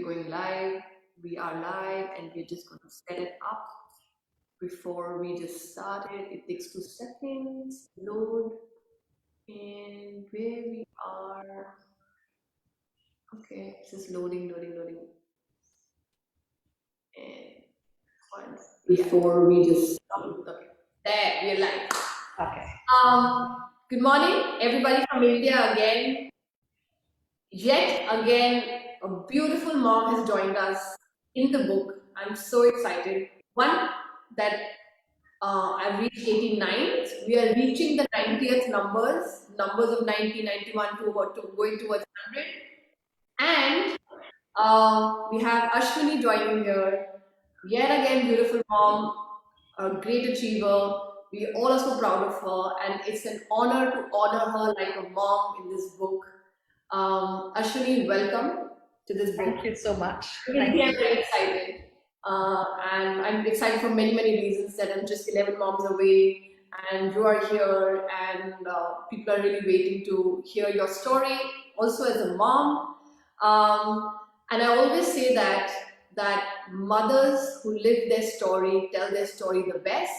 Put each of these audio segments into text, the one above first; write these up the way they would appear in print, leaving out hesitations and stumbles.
going live. We are live and we're just going to set it up before we just start it. It takes 2 seconds. Load and where we are. Okay, it's just loading. And once before we just stop. Okay, there we're live. Okay. Good morning, everybody from India again. Yet again, a beautiful mom has joined us in the book. I'm so excited. One, that I've reached 89. We are reaching the 90th numbers of 90, 91 to going towards 100. And we have Ashwini joining here. Yet again, beautiful mom, a great achiever. We all are so proud of her, and it's an honor to honor her like a mom in this book. Ashwini, welcome to this book. Thank you so much. I'm very excited. And I'm excited for many, many reasons that I'm just 11 moms away and you are here and people are really waiting to hear your story also as a mom. And I always say that mothers who live their story tell their story the best.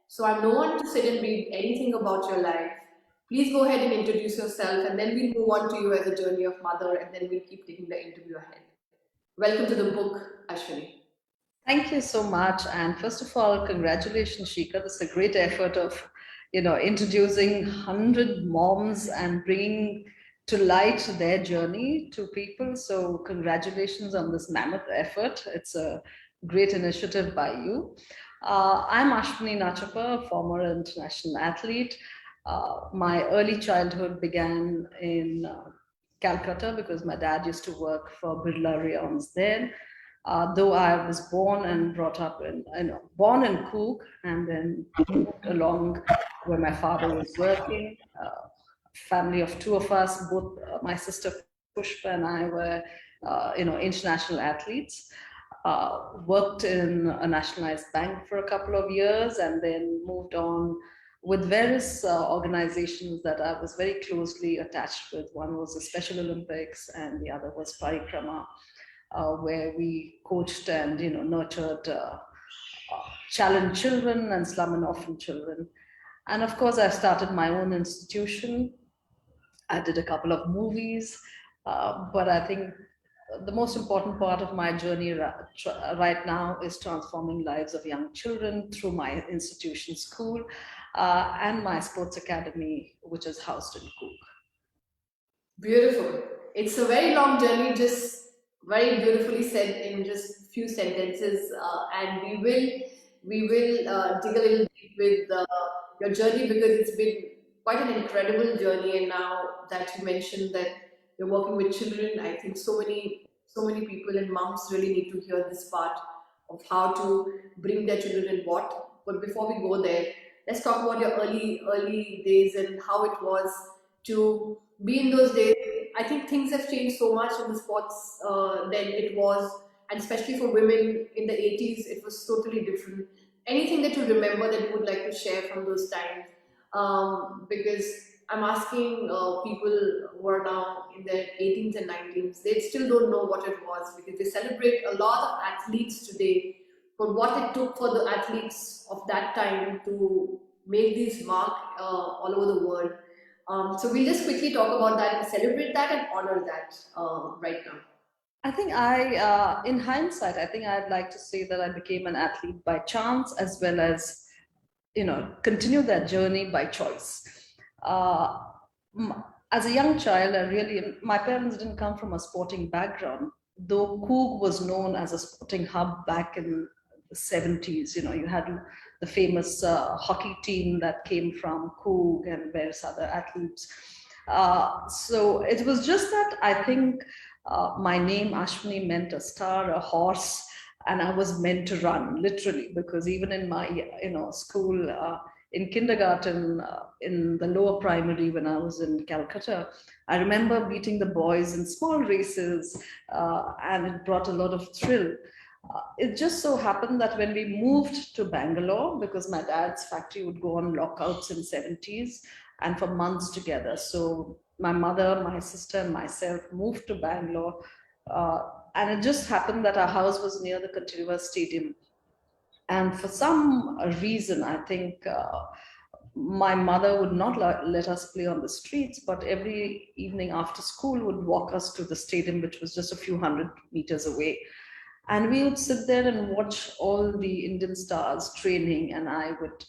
So I'm no one to sit and read anything about your life. Please go ahead and introduce yourself and then we'll move on to you as a journey of mother and then we'll keep taking the interview ahead. Welcome to the book, Ashwini. Thank you so much. And first of all, congratulations, Shika. This is a great effort of, introducing 100 moms and bringing to light their journey to people. So congratulations on this mammoth effort. It's a great initiative by you. I'm Ashwini Nachappa, former international athlete. My early childhood began in Calcutta because my dad used to work for Birla Rayons there. Though I was born and brought up born in Coog and then moved along where my father was working. Family of two of us, both my sister Pushpa and I were, international athletes. Worked in a nationalized bank for a couple of years and then moved on with various organizations that I was very closely attached with. One was the Special Olympics and the other was Parikrama, where we coached and nurtured challenged children and slum and orphan children. And of course, I started my own institution. I did a couple of movies, but I think the most important part of my journey right now is transforming lives of young children through my institution school and my sports academy, which is housed in Coog. Beautiful. It's a very long journey, just very beautifully said in just few sentences. And we will dig a little bit with your journey because it's been quite an incredible journey. And now that you mentioned that you're working with children, I think so many people and moms really need to hear this part of how to bring their children in what. But before we go there, let's talk about your early days and how it was to be in those days. I think things have changed so much in the sports than it was, and especially for women in the 80s, it was totally different. Anything that you remember that you would like to share from those times? Because I'm asking people who are now in their 18s and 19s, they still don't know what it was because they celebrate a lot of athletes today for what it took for the athletes of that time to make this mark all over the world. So we'll just quickly talk about that and celebrate that and honor that right now. I think in hindsight, I think I'd like to say that I became an athlete by chance as well as, continue that journey by choice. As a young child, my parents didn't come from a sporting background, though Coog was known as a sporting hub back in the 70s. You had the famous hockey team that came from Coog and various other athletes. So it was just that I think my name Ashwini meant a star, a horse, and I was meant to run literally, because even in my school, in kindergarten, in the lower primary when I was in Calcutta, I remember beating the boys in small races, and it brought a lot of thrill. It just so happened that when we moved to Bangalore, because my dad's factory would go on lockouts in 70s and for months together. So my mother, my sister and myself moved to Bangalore. and it just happened that our house was near the Continua Stadium. And for some reason, I think my mother would not let us play on the streets, but every evening after school would walk us to the stadium, which was just a few hundred meters away. And we would sit there and watch all the Indian stars training, and I would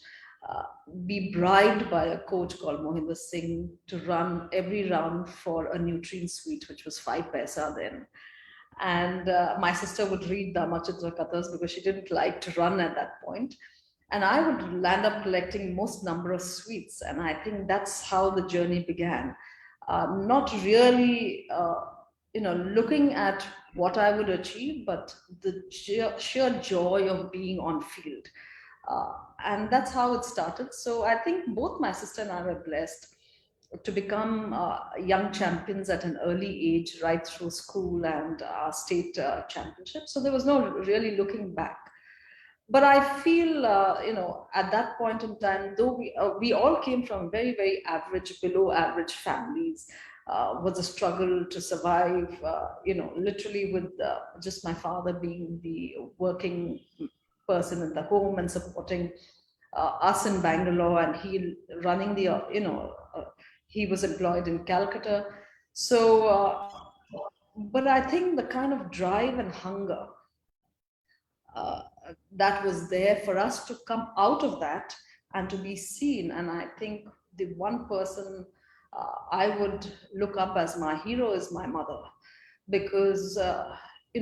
uh, be bribed by a coach called Mohinder Singh to run every round for a nutrient sweet, which was 5 paisa then. And my sister would read the Amachitra Kathas because she didn't like to run at that point. And I would land up collecting most number of sweets. And I think that's how the journey began. Not really, looking at what I would achieve, but the sheer joy of being on field. And that's how it started. So I think both my sister and I were blessed to become young champions at an early age, right through school and state championship. So there was no really looking back. But I feel, at that point in time, though we all came from very, very average, below average families, was a struggle to survive, literally with just my father being the working person in the home and supporting us in Bangalore, and he running the, he was employed in Calcutta. So, but I think the kind of drive and hunger uh, that was there for us to come out of that and to be seen. And I think the one person I would look up as my hero is my mother, because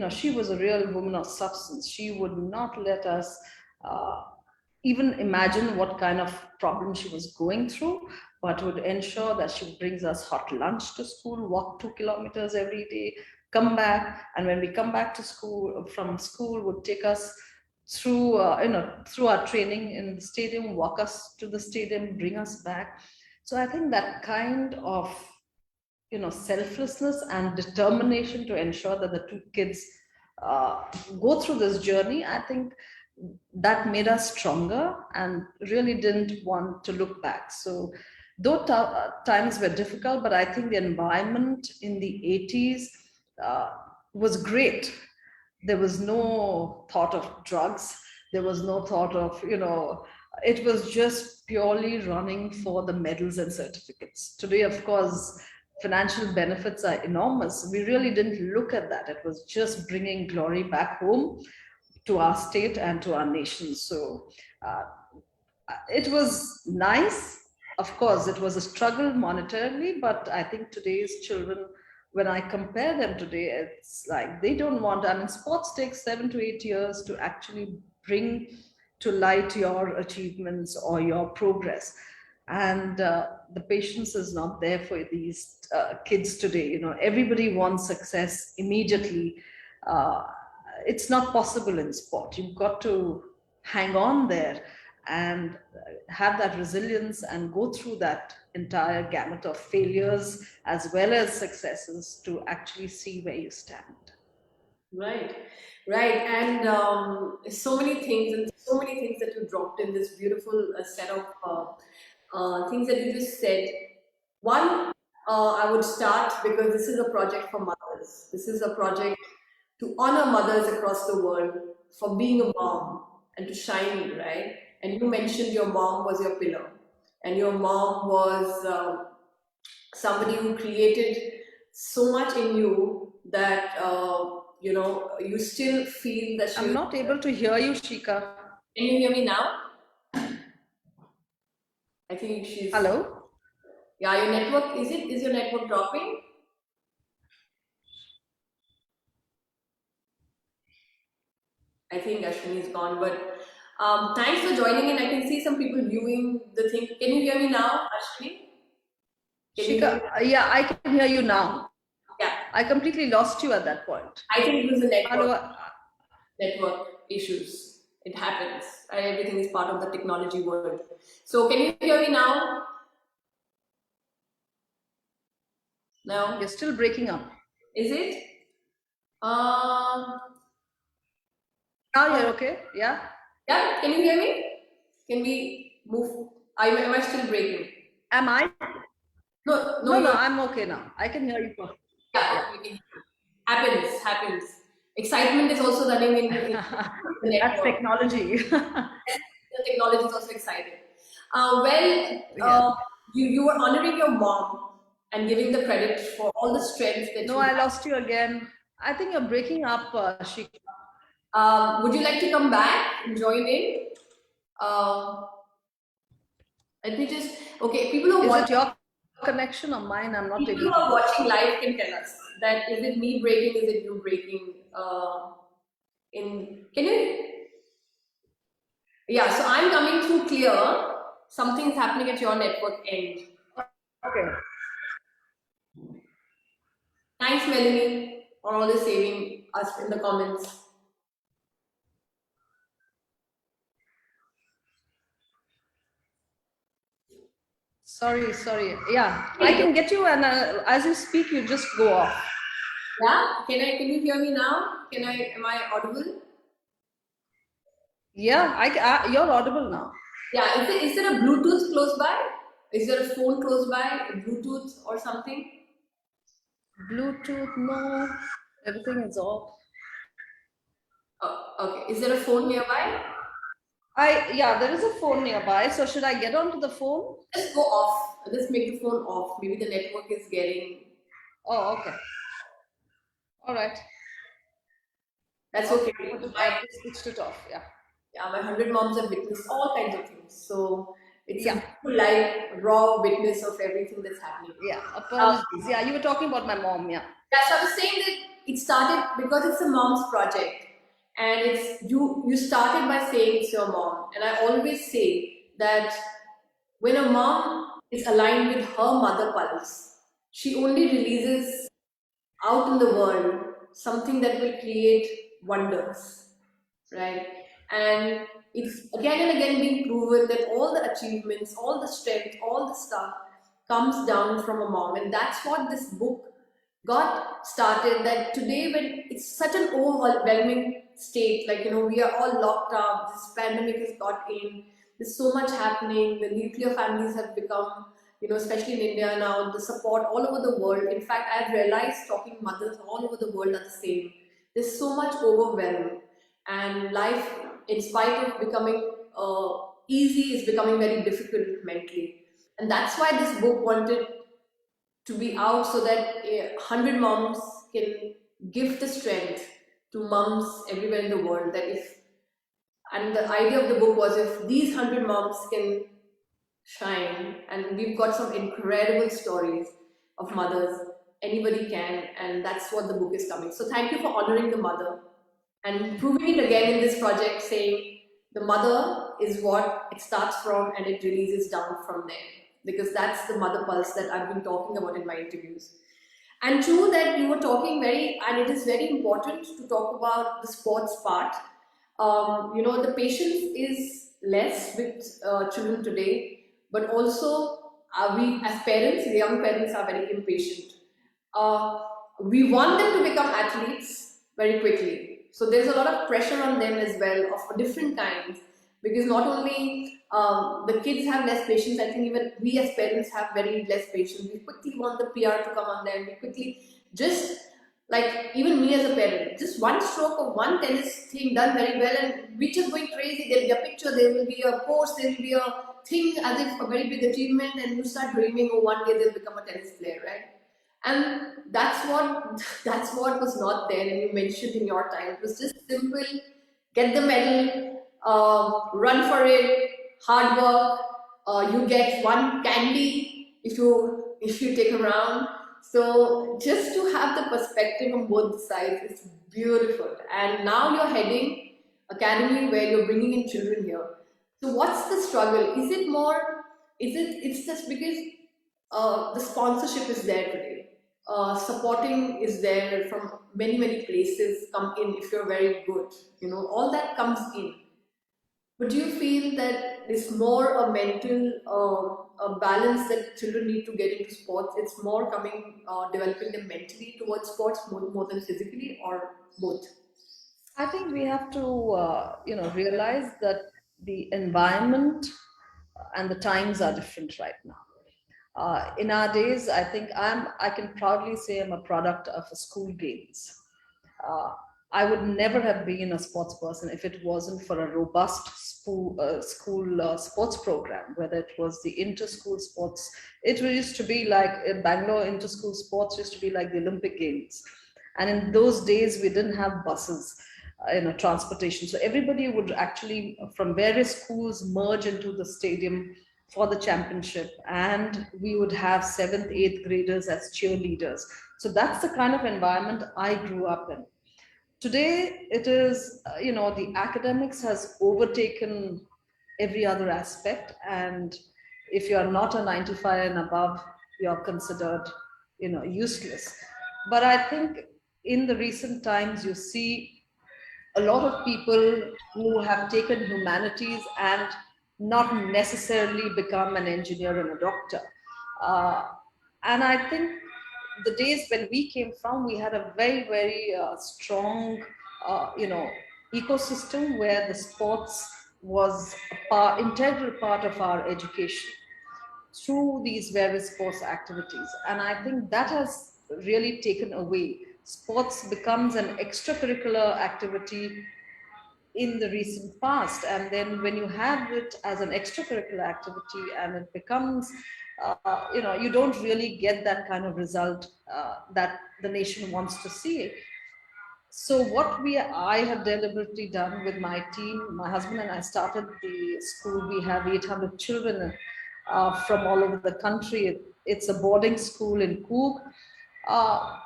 she was a real woman of substance. She would not let us uh, even imagine what kind of problem she was going through, but would ensure that she brings us hot lunch to school, walk 2 kilometers every day, come back, and when we come back to school from school, would take us through through our training in the stadium, walk us to the stadium, bring us back. So I think that kind of selflessness and determination to ensure that the two kids uh, go through this journey, I think that made us stronger and really didn't want to look back. So though times were difficult, but I think the environment in the 80s uh, was great. There was no thought of drugs. There was no thought of, it was just purely running for the medals and certificates. Today, of course, financial benefits are enormous. We really didn't look at that. It was just bringing glory back home to our state and to our nation. So uh, it was nice. Of course, it was a struggle monetarily, but I think today's children, when I compare them today, it's like they don't want, I mean, sports takes 7 to 8 years to actually bring to light your achievements or your progress. And the patience is not there for these kids today. Everybody wants success immediately. Uh, it's not possible in sport. You've got to hang on there and have that resilience and go through that entire gamut of failures as well as successes to actually see where you stand. Right, right, and so many things and so many things that you dropped in this beautiful set of things that you just said. One, I would start because this is a project for mothers. This is a project to honor mothers across the world for being a mom and to shine, right? And you mentioned your mom was your pillar, and your mom was somebody who created so much in you that you still feel that she I'm was. not able to hear you, Shika. Can you hear me now? I think she's. Hello? Yeah, your network is your network dropping? I think Ashwini is gone, but thanks for joining in. I can see some people viewing the thing. Can you hear me now, Ashwini? Can you hear me? Shika, yeah, I can hear you now. Yeah, I completely lost you at that point. I think it was a Hello? network issues. It happens. Everything is part of the technology world. So can you hear me now? You're No? still breaking up. Is it? Um, Now you're okay? Yeah? yeah, can you hear me? Can we move? Am I still breaking? Am I? No, no, No, no, you're. I'm okay now. I can hear you. Yeah, Yeah, yeah. okay, we can. Happens, happens. excitement is also running in the That's network. technology. The technology is also exciting. Well, Yeah. you were honoring your mom and giving the credit for all the strength that No, you I have. lost you again. I think you're breaking up, Shika. Would you like to come back and join in? Uh, Let me just, okay, Is it your connection or mine? I'm not people who able to are hear. watching live can tell us that is it me breaking, is it you breaking? Can you? Yeah, so I'm coming through clear. Something's happening at your network end. Okay. Thanks, Melanie, for always saving us in the comments. Sorry, sorry. Yeah, I can get you, and as you speak, you just go off. Yeah, can you hear me now? Am I audible? Yeah, you're audible now. Yeah, is there a Bluetooth close by? Is there a phone close by? A Bluetooth or something? Bluetooth, no. Everything is off. Oh, okay. Is there a phone nearby? Yeah, there is a phone nearby. So should I get onto the phone? Just go off. Just make the phone off. Maybe the network is getting. Oh, okay. All right. That's Okay. okay. I've just switched it off. Yeah. Yeah, my 100 moms have witnessed all kinds of things. So it's a Yeah. beautiful, live, raw witness of everything that's happening. Yeah. Uh, Apologies. Yeah, you were talking about my mom. Yeah. yeah, so I was saying that it started because it's a mom's project, and it's you. You started by saying it's your mom, and I always say that when a mom is aligned with her mother pulse, she only releases out in the world something that will create wonders, right? And it's again and again been proven that all the achievements, all the strength, all the stuff comes down from a mom. And that's what this book got started. That today, when it's such an overwhelming state, like, we are all locked up, this pandemic has got in, there's so much happening, the nuclear families have become, especially in India now, the support all over the world. In fact, I've realized talking mothers all over the world are the same. There's so much overwhelm, and life, in spite of becoming easy, is becoming very difficult mentally. And that's why this book wanted to be out, so that 100 moms can give the strength to moms everywhere in the world. That if, and the idea of the book was, if these 100 moms can shine, and we've got some incredible stories of mothers, anybody can. And that's what the book is coming. So thank you for honoring the mother and proving it again in this project, saying the mother is what it starts from and it releases down from there, because that's the mother pulse that I've been talking about in my interviews. And true that you were talking and it is very important to talk about the sports part. The patience is less with children today, but also we as parents, the young parents, are very impatient. uh, we want them to become athletes very quickly. So there's a lot of pressure on them as well of different kinds, because not only the kids have less patience, I think even we as parents have very less patience. We quickly want the PR to come on them. We quickly just, like, even me as a parent, just one stroke of one tennis thing done very well, and we just going crazy. There'll be a picture, there will be a post, there will be a thing as if a very big achievement, and you start dreaming, oh, one day they'll become a tennis player, right? And that's what that's what was not there, and you mentioned in your time. It was just simple: get the medal, run for it, hard work. You get one candy if you take a round. So just to have the perspective on both sides, it's beautiful. And now you're heading academy where you're bringing in children here. So what's the struggle? Is it more? Is it? It's just because the sponsorship is there today. Supporting is there from many, many places, come in if you're very good. All that comes in. But do you feel that it's more a mental a balance that children need to get into sports? It's more coming, developing them mentally towards sports more than physically, or both? I think we have to, realize that the environment and the times are different right now. In our days, I think I can proudly say I'm a product of a school games. Uh, I would never have been a sports person if it wasn't for a robust school sports program, whether it was the inter-school sports. It used to be like in Bangalore, inter-school sports used to be like the Olympic Games. And in those days, we didn't have buses, transportation. So everybody would actually, from various schools, merge into the stadium for the championship. And we would have seventh, eighth graders as cheerleaders. So that's the kind of environment I grew up in. Today it is, the academics has overtaken every other aspect, and if you're not a 95 and above, you're considered, useless. But I think in the recent times you see a lot of people who have taken humanities and not necessarily become an engineer and a doctor. Uh, and I think the days when we came from, we had a very, very strong, ecosystem where the sports was integral part of our education through these various sports activities. And I think that has really taken away. Sports becomes an extracurricular activity in the recent past. And then when you have it as an extracurricular activity and it becomes, you don't really get that kind of result that the nation wants to see. So what I have deliberately done with my team, my husband and I started the school. We have 800 children from all over the country. It's a boarding school in Coog. Uh,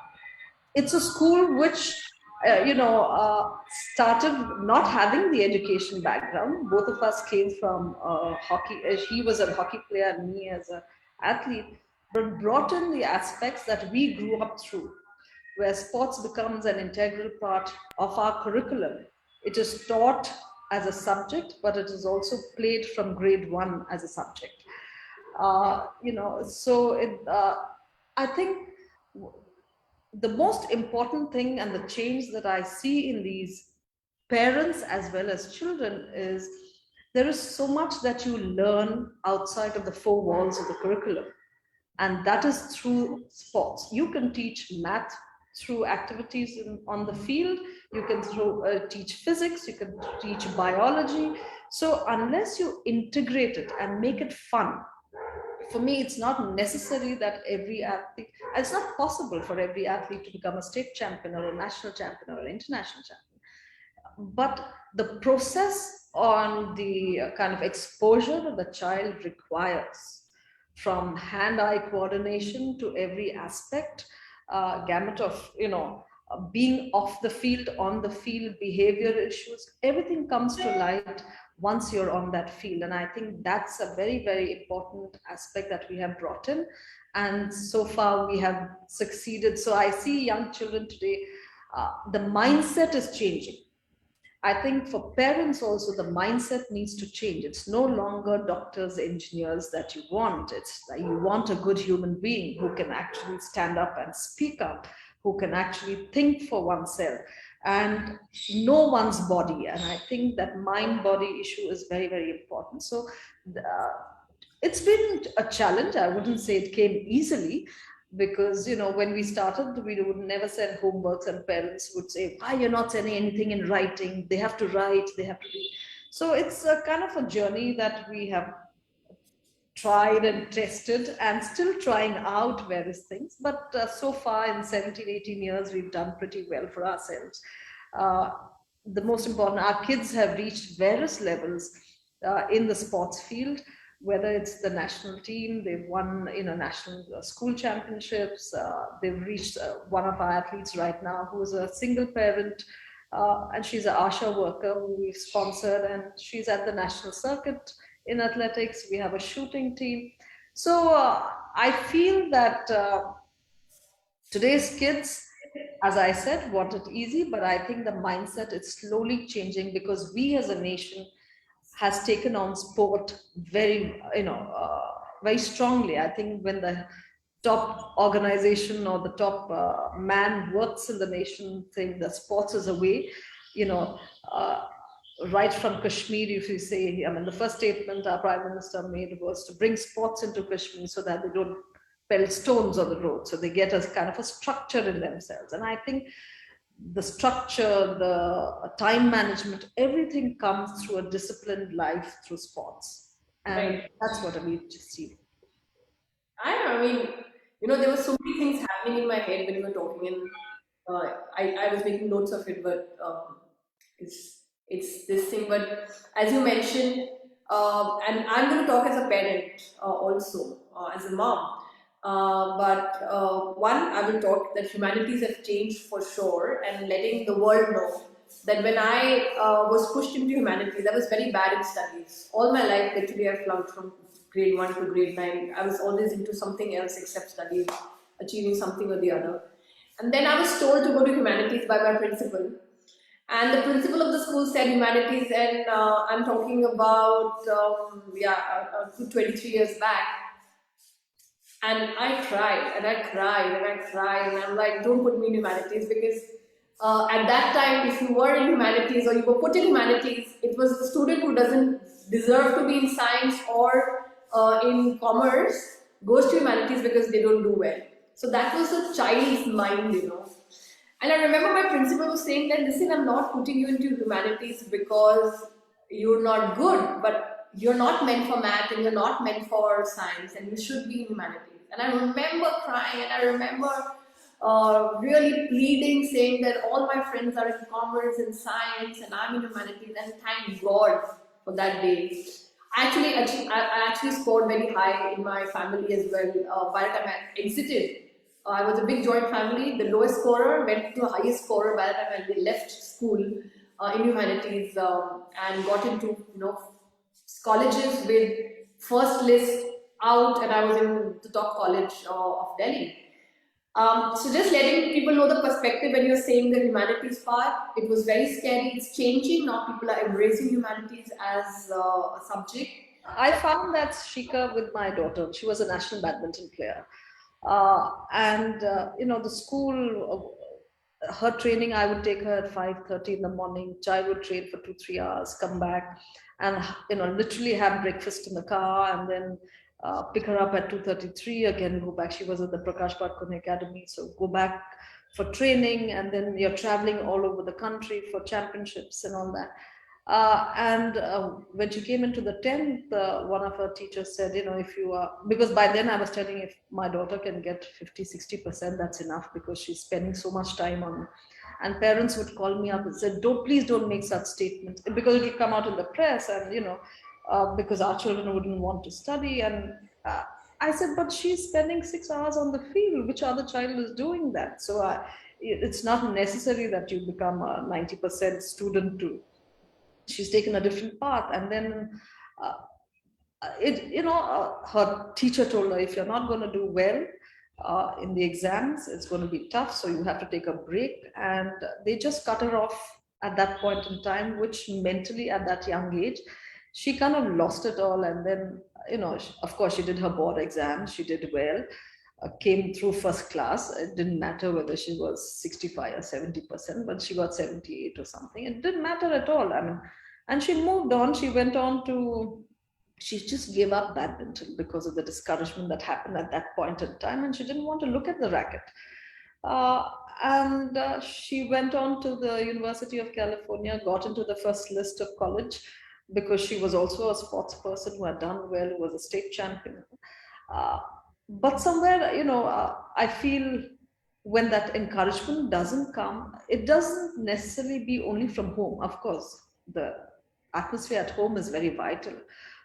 it's a school which started not having the education background. Both of us came from hockey. He was a hockey player and me as an athlete, but brought in the aspects that we grew up through, where sports becomes an integral part of our curriculum. It is taught as a subject, but it is also played from grade one as a subject. I think the most important thing and the change that I see in these parents as well as children is there is so much that you learn outside of the four walls of the curriculum, and that is through sports. You can teach math through activities on the field, you can teach physics, you can teach biology. So unless you integrate it and make it fun, for me, it's not necessary that every athlete, it's not possible for every athlete to become a state champion or a national champion or an international champion. But the process on the kind of exposure that the child requires, from hand-eye coordination to every aspect, gamut of, being off the field, on the field, behavior issues, everything comes to light once you're on that field. And I think that's a very, very important aspect that we have brought in. And so far we have succeeded. So I see young children today, the mindset is changing. I think for parents also, the mindset needs to change. It's no longer doctors, engineers that you want. It's like you want a good human being who can actually stand up and speak up, who can actually think for oneself and know one's body. And I think that mind-body issue is very, very important. So it's been a challenge. I wouldn't say it came easily, because when we started, we would never send homeworks, and parents would say, why you're not sending anything in writing? They have to write, they have to read. So it's a kind of a journey that we have tried and tested and still trying out various things. But so far in 17, 18 years, we've done pretty well for ourselves. Uh, the most important, our kids have reached various levels in the sports field, whether it's the national team, they've won national school championships. They've reached one of our athletes right now who is a single parent, and she's an ASHA worker who we've sponsored, and she's at the national circuit in athletics. We have a shooting team. So I feel that today's kids, as I said, want it easy, but I think the mindset is slowly changing, because we as a nation has taken on sport very, very strongly. I think when the top organization or the top man works in the nation, think that sports is a way, uh, right from Kashmir, if you say, I mean, the first statement our Prime Minister made was to bring sports into Kashmir so that they don't pelt stones on the road. So they get a kind of a structure in themselves. And I think the structure, the time management, everything comes through a disciplined life through sports. And Right. that's what I need to see. I mean, there were so many things happening in my head when you were talking, and I was making notes of it, but it's this thing. But as you mentioned, and I'm going to talk as a parent also, as a mom. But one, I will talk that humanities have changed for sure, and letting the world know that when I was pushed into humanities, I was very bad in studies. All my life, literally, I flunked from grade 1 to grade 9. I was always into something else except studies, achieving something or the other. And then I was told to go to humanities by my principal. And the principal of the school said humanities, and I'm talking about, 23 years back. And I cried and I cried and I cried, and I'm like, don't put me in humanities, because at that time, if you were in humanities or you were put in humanities, it was the student who doesn't deserve to be in science or in commerce goes to humanities because they don't do well. So that was a child's mind. And I remember my principal was saying that, listen, I'm not putting you into humanities because you're not good, but you're not meant for math and you're not meant for science, and you should be in humanities. And I remember crying, and I remember really pleading, saying that all my friends are in commerce and science and I'm in humanities, and thank God for that day. I actually scored very high in my family as well. By the time I exited, I was a big joint family. The lowest scorer went to the highest scorer by the time I left school in humanities, and got into colleges with first list out, and I was in the top college of Delhi. So just letting people know the perspective when you're saying the humanities part, it was very scary. It's changing now. People are embracing humanities as a subject. I found that, Shika, with my daughter. She was a national badminton player. And the school, her training, I would take her at 5:30 in the morning. Child would train for 2 3 hours, come back, and literally have breakfast in the car, and then pick her up at 2:33 again, go back. She was at the Prakash Parkone Academy, so go back for training, and then you're traveling all over the country for championships and all that. And when she came into the 10th, one of her teachers said, if you are, because by then I was telling, if my daughter can get 50 60%, that's enough, because she's spending so much time on. And parents would call me up and said, please don't make such statements, because it will come out in the press, and, because our children wouldn't want to study. And I said, but she's spending 6 hours on the field. Which other child is doing that? So it's not necessary that you become a 90% student to. She's taken a different path. And then uh, her teacher told her, if you're not going to do well in the exams, it's going to be tough, so you have to take a break. And they just cut her off at that point in time, which mentally at that young age she kind of lost it all. And then of course she did her board exams, she did well, came through first class. It didn't matter whether she was 65 or 70%, but she got 78 or something. It didn't matter at all. I mean, and she moved on. She went on to, she just gave up badminton because of the discouragement that happened at that point in time, and she didn't want to look at the racket. Uh, and she went on to the University of California, got into the first list of college, because she was also a sports person who had done well, who was a state champion. Uh, but somewhere, I feel when that encouragement doesn't come, it doesn't necessarily be only from home. Of course, the atmosphere at home is very vital,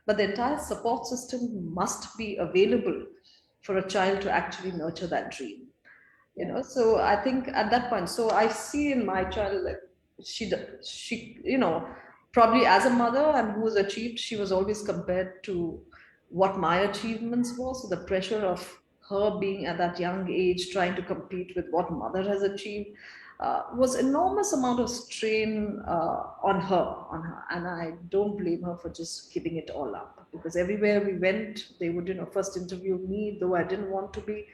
but the entire support system must be available for a child to actually nurture that dream. So I think at that point, so I see in my child, like, she probably as a mother and who's achieved, she was always compared to what my achievements were. So the pressure of her being at that young age trying to compete with what mother has achieved was enormous amount of strain on her. And I don't blame her for just giving it all up, because everywhere we went, they would first interview me, though I didn't want to be,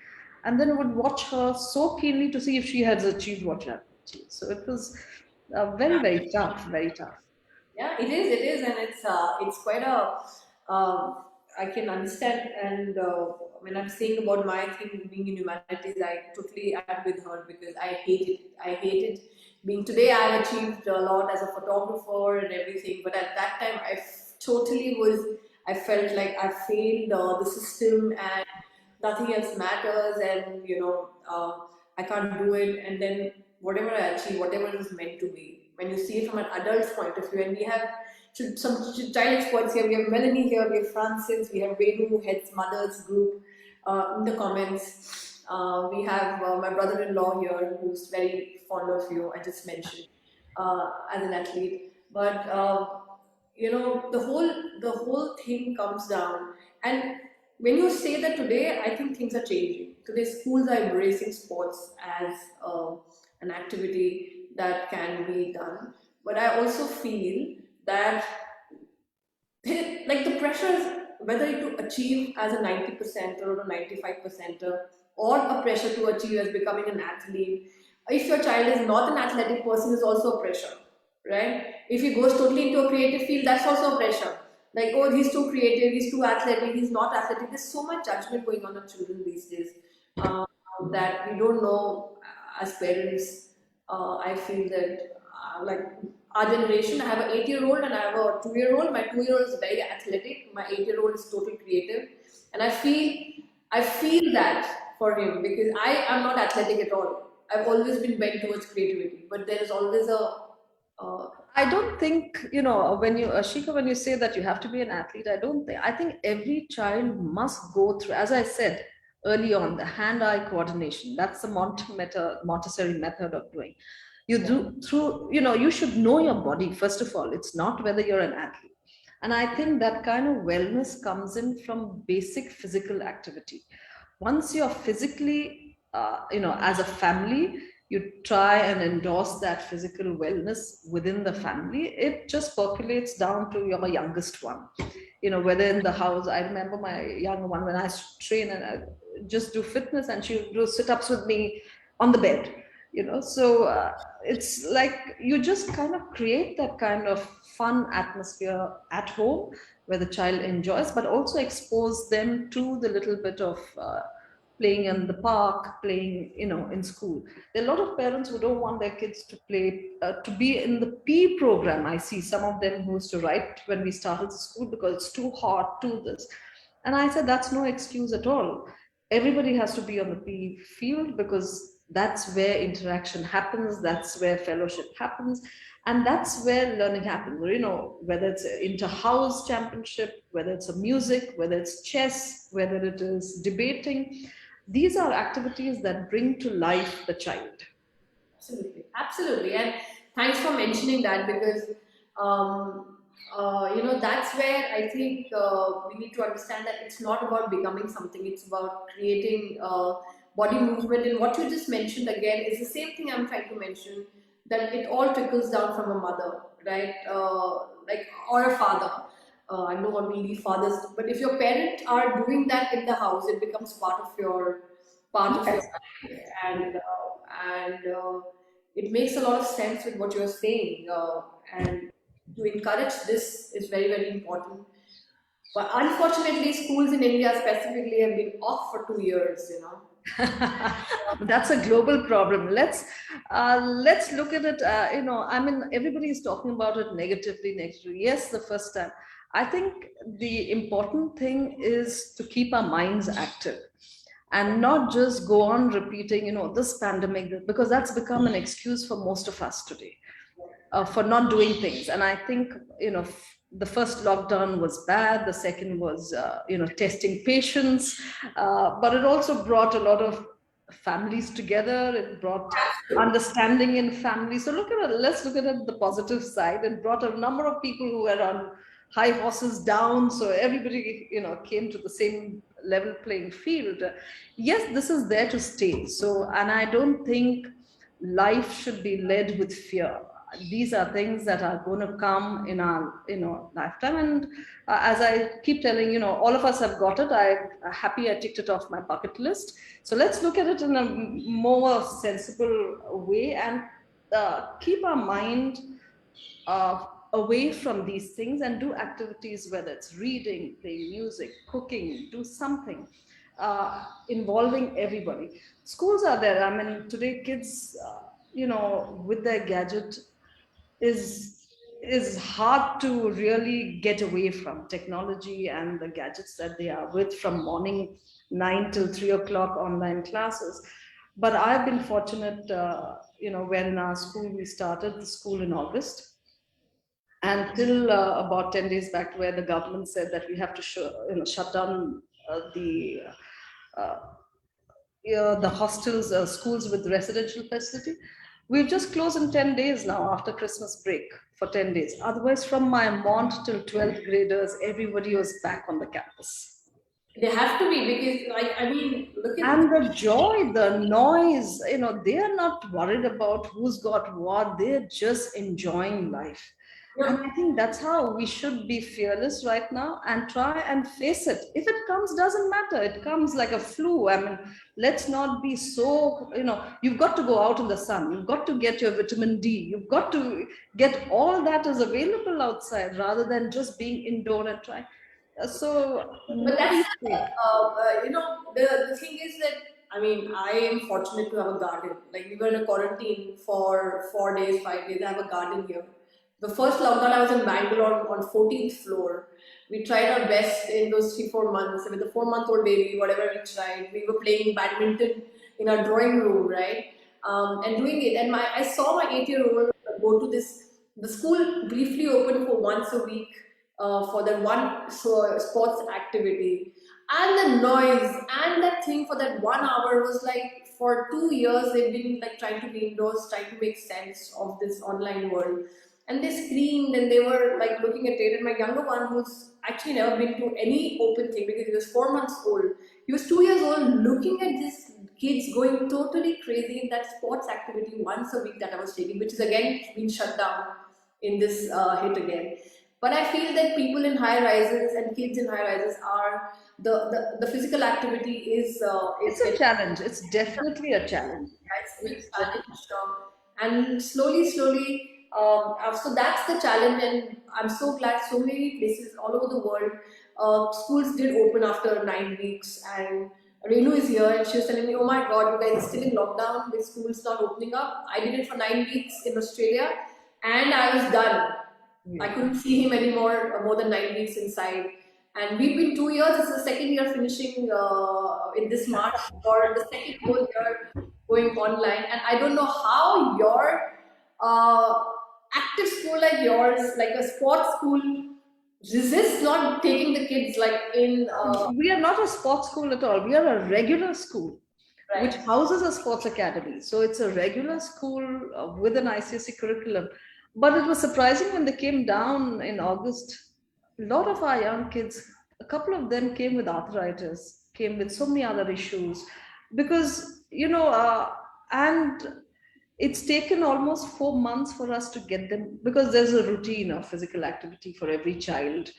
and then would watch her so keenly to see if she has achieved what she had achieved. So it was very, very tough, very tough. Yeah, it is. It is, and it's quite a. I can understand, and when I'm saying about my thing being in humanities, I totally am with her, because I hate it. I hate it. being today I've achieved a lot as a photographer and everything, but at that time totally was, I felt like I failed the system and nothing else matters, and I can't do it. And then whatever I achieve, whatever is meant to be, when you see it from an adult's point of view, and we have some child experts here. We have Melanie here, we have Francis, we have Renu who heads mothers group in the comments. We have my brother-in-law here who's very fond of you. I just mentioned as an athlete, but the whole thing comes down. And when you say that today, I think things are changing. Today, schools are embracing sports as an activity that can be done. But I also feel that like the pressure is whether to achieve as a 90% or a 95% or a pressure to achieve as becoming an athlete. If your child is not an athletic person, is also a pressure, right? If he goes totally into a creative field, that's also a pressure. Like, oh, he's too creative, he's too athletic, he's not athletic. There's so much judgment going on children these days, uh, that we don't know as parents. I feel that like our generation, I have an 8-year-old and I have a 2-year-old. My 2-year-old is very athletic. My 8-year-old is totally creative, and I feel that for him because I am not athletic at all. I've always been bent towards creativity, but there is always a uh, I don't think, when you, Ashika, when you say that you have to be an athlete, I think every child must go through, as I said early on, the hand-eye coordination. That's the Montessori method of doing. You yeah, do through, you should know your body, first of all. It's not whether you're an athlete. And I think that kind of wellness comes in from basic physical activity. Once you're physically, as a family, you try and endorse that physical wellness within the family, it just percolates down to your youngest one. Whether in the house, I remember my younger one when I train and I just do fitness, and she would do sit-ups with me on the bed. So it's like you just kind of create that kind of fun atmosphere at home where the child enjoys, but also expose them to the little bit of playing in the park, playing, in school. There are a lot of parents who don't want their kids to play, to be in the P program. I see some of them who used to write when we started the school because it's too hot, too this. And I said, that's no excuse at all. Everybody has to be on the P field because that's where interaction happens, that's where fellowship happens, and that's where learning happens. Whether it's an inter-house championship, whether it's a music, whether it's chess, whether it is debating, these are activities that bring to life the child. absolutely, absolutely. And thanks for mentioning that because that's where I think we need to understand that it's not about becoming something, it's about creating body movement. And what you just mentioned again is the same thing I'm trying to mention, that it all trickles down from a mother, right? Like, or a father. I don't want to leave fathers, but if your parents are doing that in the house, it becomes part of your Yes. life, and it makes a lot of sense with what you're saying. And to encourage this is very, very important. But unfortunately, schools in India specifically have been off for 2 years. That's a global problem. Let's look at it. I mean, everybody is talking about it negatively. Yes, the first time. I think the important thing is to keep our minds active and not just go on repeating, this pandemic, because that's become an excuse for most of us today, for not doing things. And I think, the first lockdown was bad. The second was, testing patience. But it also brought a lot of families together. It brought understanding in families. So let's look at it the positive side. It brought a number of people who were on high horses down. So everybody, came to the same level playing field. Yes, this is there to stay. So, and I don't think life should be led with fear. These are things that are going to come in our, lifetime. And as I keep telling, all of us have got it. I'm happy I ticked it off my bucket list. So let's look at it in a more sensible way and keep our mind away from these things and do activities, whether it's reading, playing music, cooking, do something involving everybody. Schools are there. I mean, today kids, with their gadget is is hard to really get away from technology and the gadgets that they are with from morning 9 till 3 o'clock online classes. But I've been fortunate, when in our school we started the school in August, and till about 10 days back, where the government said that we have to shut down the uh, the hostels, schools with residential facility. We've just closed in 10 days now after Christmas break for 10 days. Otherwise, from my Mont till 12th graders, everybody was back on the campus. They have to be because, like, I mean, look at And the joy, the noise, they are not worried about who's got what, they're just enjoying life. And I think that's how we should be fearless right now and try and face it. If it comes, doesn't matter. It comes like a flu. I mean, let's not be so, you've got to go out in the sun. You've got to get your vitamin D. You've got to get all that is available outside rather than just being indoor and trying. So But that's nobody safe. the thing is that, I mean, I am fortunate to have a garden. Like, we were in a quarantine for 4 days, 5 days. I have a garden here. The first lockdown, I was in Bangalore on 14th floor. We tried our best in those 3 4 months with the 4 month old baby. Whatever we tried, we were playing badminton in our drawing room, right? And doing it. And I saw my 8 year old go to this. The school briefly opened for once a week for that one sports activity, and the noise and that thing for that 1 hour was like, for 2 years they've been like trying to be indoors, trying to make sense of this online world, and they screamed and they were like looking at it. And my younger one, who's actually never been to any open thing because he was 4 months old, he was 2 years old, looking at these kids going totally crazy in that sports activity once a week that I was taking, which is again been shut down in this hit again. But I feel that people in high rises and kids in high rises are the physical activity is It's a getting, challenge. It's definitely a challenge. yeah, it's a big It's challenge. definitely. And slowly, so that's the challenge. And I'm so glad so many places all over the world, schools did open after 9 weeks. And Renu is here and she was telling me, oh my God, you guys are still in lockdown with schools not opening up. I did it for 9 weeks in Australia and I was done. I Yeah. couldn't see him anymore more than 9 weeks inside. And we've been 2 years. This is the second year finishing in this March, or the second whole year going online. And I don't know how your uh, active school like yours, like a sports school, resists not taking the kids like in We are not a sports school at all. We are a regular school which right. houses a sports academy. So it's a regular school with an ICSE curriculum. But it was surprising when they came down in August. A lot of our young kids, a couple of them came with arthritis, came with so many other issues, because and it's taken almost 4 months for us to get them, because there's a routine of physical activity for every child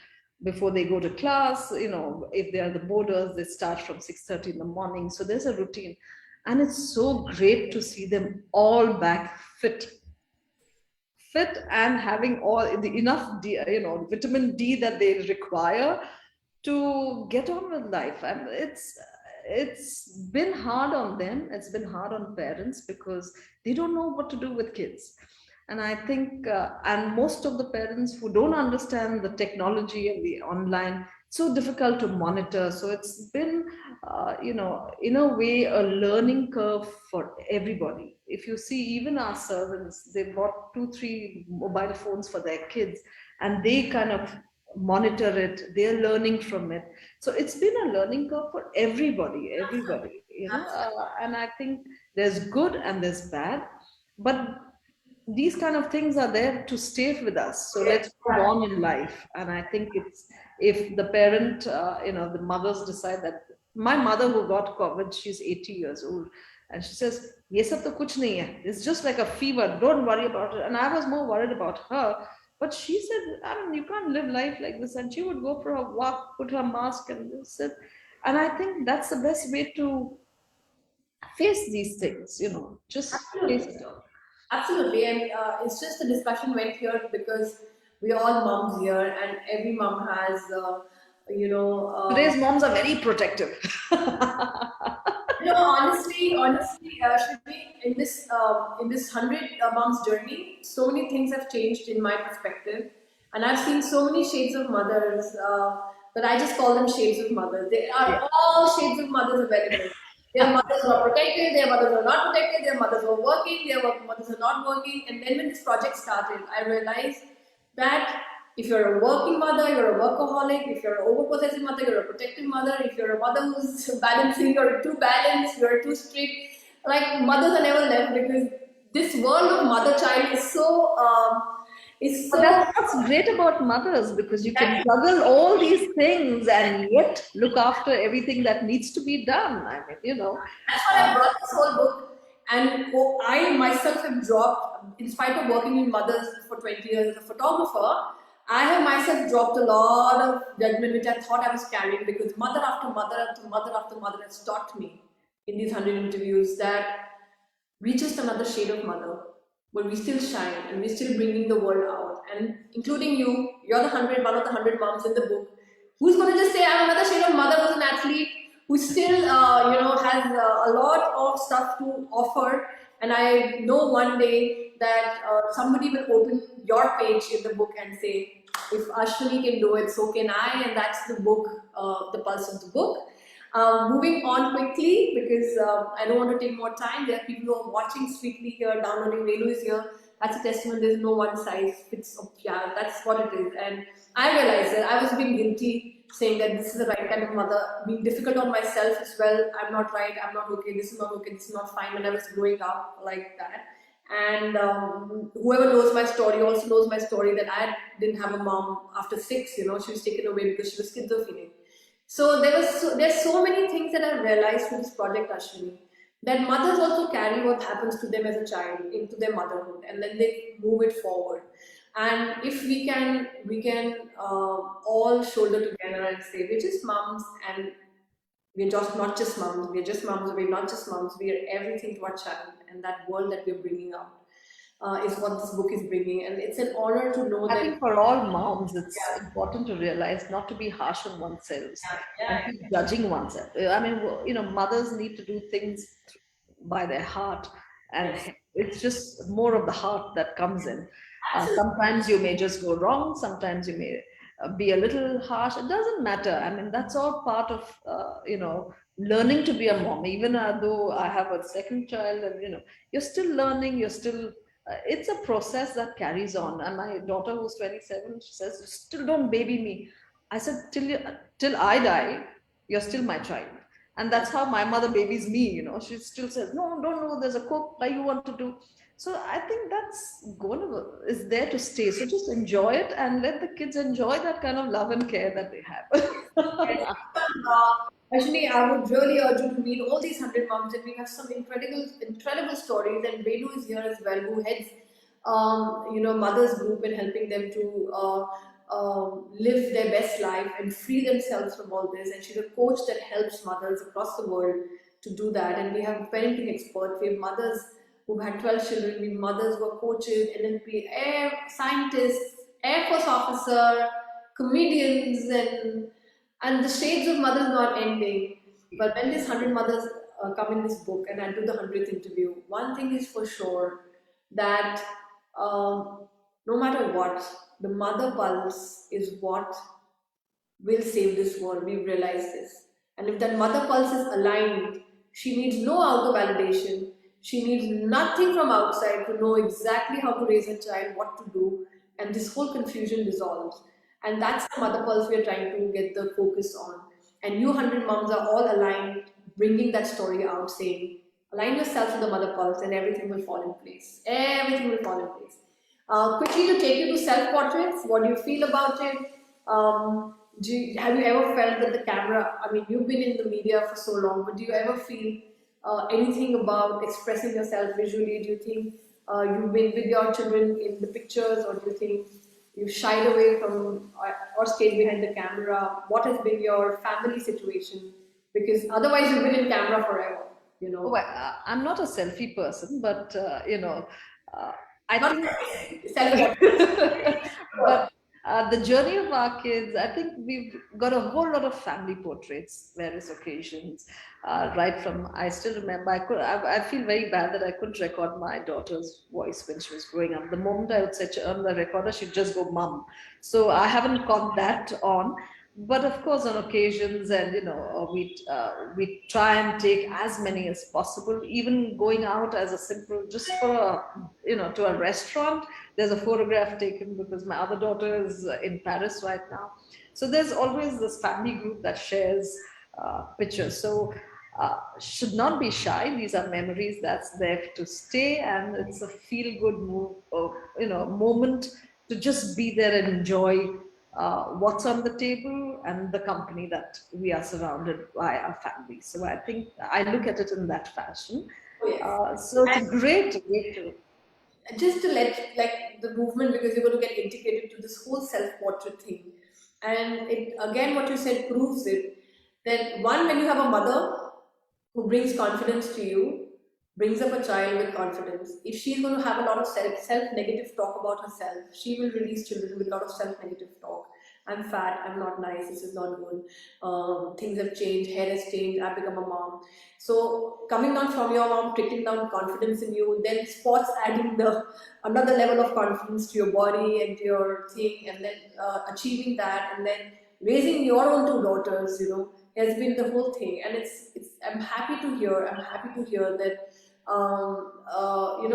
before they go to class. If they are the boarders, they start from 6:30 in the morning, so there's a routine. And it's so great to see them all back fit and having all the enough vitamin D that they require to get on with life. And it's been hard on them, it's been hard on parents, because they don't know what to do with kids. And I think and most of the parents who don't understand the technology and the online, so difficult to monitor. So it's been in a way a learning curve for everybody. If you see, even our servants, they bought 2 3 mobile phones for their kids, and they kind of monitor it, they're learning from it. So it's been a learning curve for everybody, and I think there's good and there's bad, but these kind of things are there to stay with us. So let's move on in life. And I think it's, if the parent, the mothers decide that, my mother who got COVID, she's 80 years old, and she says, "Ye sab to kuch nahi hai. It's just like a fever. Don't worry about it." And I was more worried about her. But she said, "I mean, you can't live life like this." And she would go for a walk, put her mask, and sit. And I think that's the best way to face these things. Just face Absolutely. it all. Absolutely, and it's just the discussion went here because we're all moms here, and every mom has, you know, Today's moms are very protective. No, honestly, Shruti, in this 100 months journey, so many things have changed in my perspective, and I've seen so many shades of mothers that I just call them shades of mothers. There Yeah. are all shades of mothers available. There are mothers who are protected, there are mothers who are not protected, there are mothers who are working, there are mothers who are not working. And then when this project started, I realized that if you're a working mother, you're a workaholic. If you're an overpossessive mother, you're a protective mother. If you're a mother who's balancing, you're too balanced, you're too strict. Like mothers are never left because this world of mother-child is But so that's what's great about mothers, because you can exactly. juggle all these things and yet look after everything that needs to be done. I mean, That's why I brought this whole book. And I myself have dropped, in spite of working with mothers for 20 years as a photographer, I have myself dropped a lot of judgment which I thought I was carrying because mother after mother after mother after mother has taught me in these 100 interviews that we're just another shade of mother, but we still shine and we're still bringing the world out. And including you, you're the one of the 100 moms in the book. Who's going to just say, I'm another shade of mother who's an athlete, who still, has a lot of stuff to offer. And I know one day that somebody will open your page in the book and say, if Ashwini can do it, so can I. And that's the book, the pulse of the book. Moving on quickly because I don't want to take more time. There are people who are watching Sweetly here, downloading Velu is here. That's a testament. There's no one size fits. Yeah, that's what it is. And I realized that I was being guilty, saying that this is the right kind of mother, being difficult on myself as well. I'm not right. I'm not okay. This is not okay. This is not fine. When I was growing up like that. And whoever knows my story also knows my story that I didn't have a mom after 6. She was taken away because she was schizophrenic. So there's so many things that I've realized through this project, Ashwini, that mothers also carry what happens to them as a child into their motherhood, and then they move it forward. And if we can all shoulder together and say we're just moms, and we're just not just moms, we're just moms, we're not just moms, we are everything to our child, and that world that we're bringing out is what this book is bringing, and it's an honor to know I that. think for all moms, it's Yeah, important to realize not to be harsh on oneself and yeah, keep judging oneself. I mean, mothers need to do things by their heart, and yes, it's just more of the heart that comes in. absolutely. Sometimes you may just go wrong, sometimes you may be a little harsh. It doesn't matter. I mean, that's all part of, learning to be a mom. Even though I have a second child, and you're still learning, you're still it's a process that carries on. And my daughter, who's 27, she says, "Still don't baby me." I said, till I die, you're still my child." And that's how my mother babies me. She still says, "No, don't know. There's a cook. Why you want to do?" So I think that's going to is there to stay. So just enjoy it and let the kids enjoy that kind of love and care that they Yes. have. Actually, I would really urge you to meet all these 100 moms, and we have some incredible stories. And Velu is here as well, who heads, mothers group and helping them to live their best life and free themselves from all this. And she's a coach that helps mothers across the world to do that. And we have parenting experts, we have mothers who've had 12 children, we have mothers who are coaches, NLP, air scientists, Air Force officer, comedians, and the shades of mothers not ending. But when these 100 mothers come in this book and I do the 100th interview, one thing is for sure that no matter what, the mother pulse is what will save this world. We've realized this. And if that mother pulse is aligned, she needs no outer validation. She needs nothing from outside to know exactly how to raise a child, what to do, and this whole confusion dissolves. And that's the mother pulse we're trying to get the focus on. And you 100 moms are all aligned, bringing that story out, saying, align yourself to the mother pulse, and everything will fall in place. Everything will fall in place. Quickly to take you to self portraits, what do you feel about it? Have you ever felt that the camera, I mean, you've been in the media for so long, but do you ever feel anything about expressing yourself visually? Do you think you've been with your children in the pictures, or do you think you've shied away from or stayed behind the camera? What has been your family situation? Because otherwise, you've been in camera forever, you Oh, know. well, I'm not a selfie person, but uh, I Not think self portraits. but the journey of our kids, I think we've got a whole lot of family portraits, various occasions. Right from, I still remember, I feel very bad that I couldn't record my daughter's voice when she was growing up. The moment I would say on the recorder, she'd just go mum. So I haven't got that on. But of course, on occasions, and we try and take as many as possible. Even going out as a simple, just for to a restaurant. There's a photograph taken because my other daughter is in Paris right now. So there's always this family group that shares pictures. So should not be shy. These are memories that's there to stay, and it's a feel-good move, moment to just be there and enjoy what's on the table and the company that we are surrounded by our family. So I think I look at it in that fashion. Oh, yes. So it's a great way to. And just to let like the movement, because you're going to get integrated to this whole self-portrait thing, and it again what you said proves it, that one, when you have a mother who brings confidence to you, brings up a child with confidence, if she's going to have a lot of self negative talk about herself, she will release children with a lot of self negative talk. I'm fat, I'm not nice, this is not good, things have changed, hair has changed, I've become a mom. So coming down from your mom, trickling down confidence in you, then sports adding the another level of confidence to your body and to your thing, and then achieving that, and then raising your own two daughters, has been the whole thing. And it's I'm happy to hear that,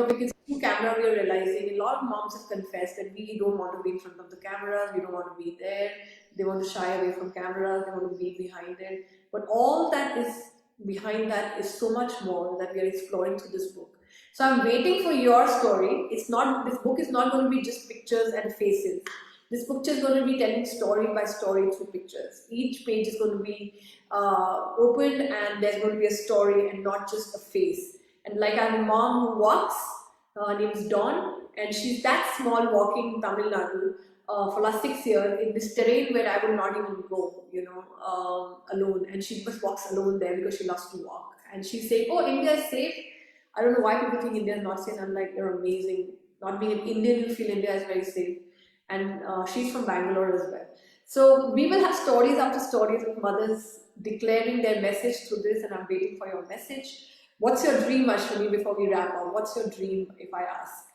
because through camera we are realizing a lot of moms have confessed that we don't want to be in front of the cameras, we don't want to be there, they want to shy away from cameras, they want to be behind it. But all that is behind that is so much more that we are exploring through this book. So I'm waiting for your story. This book is not going to be just pictures and faces. This book is going to be telling story by story through pictures. Each page is going to be opened, and there's going to be a story and not just a face. And like I have a mom who walks, her name is Dawn, and she's that small walking in Tamil Nadu for last 6 years in this terrain where I would not even go, alone. And she just walks alone there because she loves to walk. And she's saying, "Oh, India is safe." I don't know why people think India is not safe. I'm like, "You're amazing. Not being an Indian, you feel India is very safe." And she's from Bangalore as well. So we will have stories after stories of mothers declaring their message through this, and I'm waiting for your message. What's your dream, Ashwini, before we wrap up? What's your dream, if I ask?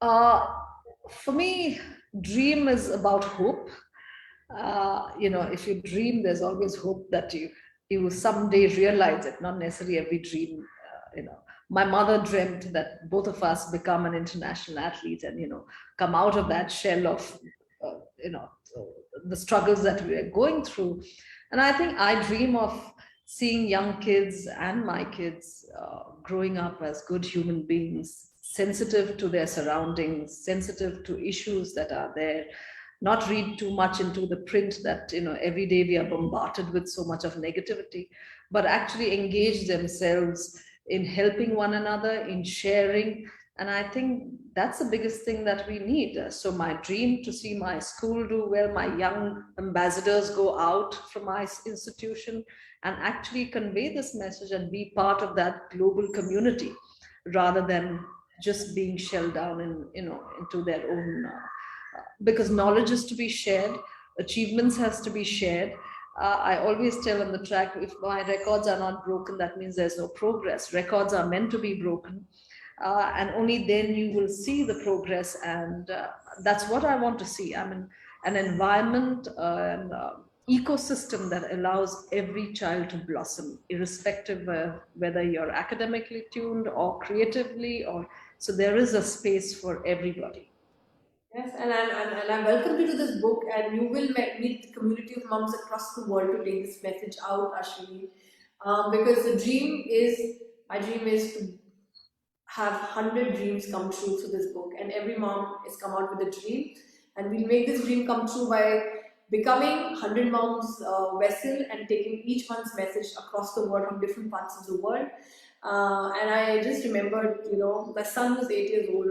Uh, for me, dream is about hope. If you dream, there's always hope that you will someday realize it. Not necessarily every dream. My mother dreamt that both of us become an international athlete and come out of that shell of uh, you know the struggles that we are going through. And I think I dream of seeing young kids and my kids growing up as good human beings, sensitive to their surroundings, sensitive to issues that are there, not read too much into the print that every day we are bombarded with so much of negativity, but actually engage themselves in helping one another, in sharing. And I think that's the biggest thing that we need. So my dream to see my school do well, my young ambassadors go out from my institution and actually convey this message and be part of that global community rather than just being shelled down into their own because knowledge is to be shared, achievements has to be shared. I always tell on the track, if my records are not broken, that means there's no progress. Records are meant to be broken, and only then you will see the progress. And that's what I want to see. I mean, an environment, an ecosystem that allows every child to blossom, irrespective of whether you're academically tuned or creatively, or so there is a space for everybody. Yes, and I welcome you to this book, and you will meet the community of moms across the world to take this message out, Ashwini. Because my dream is to have 100 dreams come true through this book, and every mom has come out with a dream, and we'll make this dream come true by becoming 100 moms vessel and taking each one's message across the world from different parts of the world. And I just remembered, my son who's 8 years old,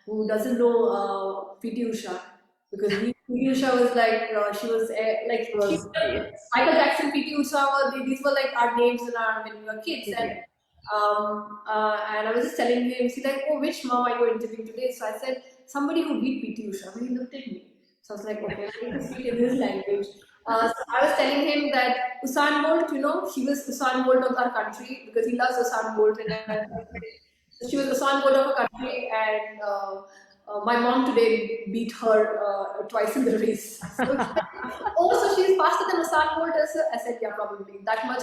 who doesn't know PT Usha, because PT Usha was like, she was It like, was, yes, Michael Jackson, PT Usha, these were like our names when we were kids. yes. And I was just telling him, he's like, "Oh, which mom are you interviewing today?" So I said, somebody who beat PT Usha. And he looked at me. So I was like, okay, I need to speak in his language. So I was telling him that Usain Bolt, she was Usain Bolt of our country because he loves Usain Bolt. And so she was Usain Bolt of our country, and my mom today beat her twice in the race. So oh, so she's faster than Usain Bolt. I said, yeah, probably. That much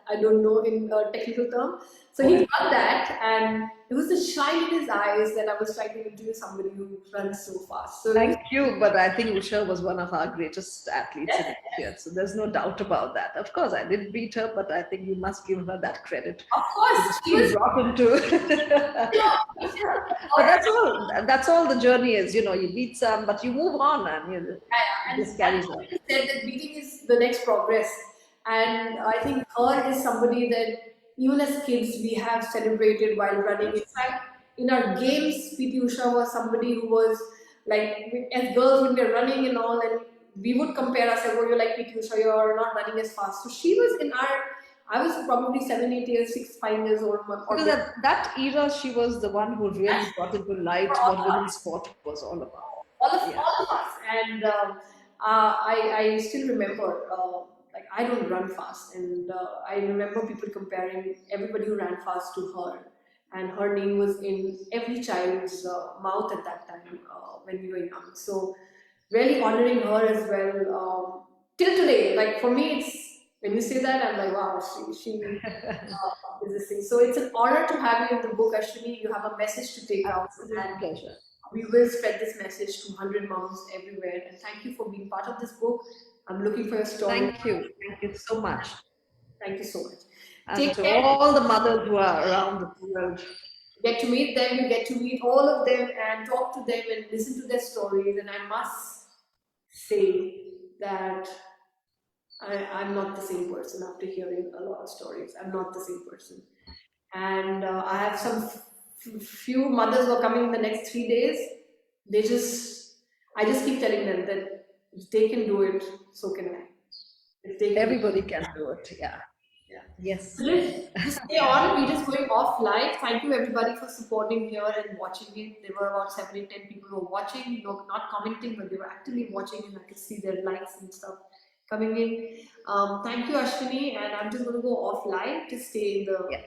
I don't know in technical term. So he got that, and it was the shine in his eyes that I was trying to introduce somebody who runs so fast. So Thank you, but I think Usha was one of our greatest athletes in India, so there's no doubt about that. Of course, I did beat her, but I think you must give her that credit. of course, she She was. brought him to. But that's all. That's all the journey is. You beat some, but you move on, and it And just that's carries on. what you said that beating is the next progress. And I think her is somebody that even as kids we have celebrated while running. In fact, in our games, PT Usha was somebody who was like, as girls when we are running and all, and we would compare ourselves, oh, you're like PT Usha, you're not running as fast. So she was in our, I was probably 7, 8 years, 6, 5 years old. Or Because at that era, she was the one who really brought into light what women's sport was all about. Yeah. all of us. And I still remember, like I don't run fast, and I remember people comparing everybody who ran fast to her, and her name was in every child's mouth at that time when we were young. So really honoring her as well. Till today, like for me, it's when you say that, I'm like, wow, she is this thing. So it's an honor to have you in the book, Ashwini. You have a message to take out, Absolute and pleasure. we will spread this message to 100 moms everywhere. And thank you for being part of this book. I'm looking for your story. Thank you. Thank you so much. Thank you so much. And Take to care. all the mothers who are around the world. Get to meet them. You get to meet all of them and talk to them and listen to their stories. And I must say that I'm not the same person after hearing a lot of stories. I'm not the same person. And I have some few mothers who are coming in the next 3 days. I just keep telling them that if they can do it, so can I. If they can, Everybody can do it. Yeah. yeah. Yes. So let's just stay on. We're just going off live. Thank you everybody for supporting here and watching it. There were about 7 to 10 people who were watching, not commenting, but they were actively watching, and I could see their likes and stuff coming in. Thank you, Ashwini, and I'm just going to go off live to stay in the. Yeah.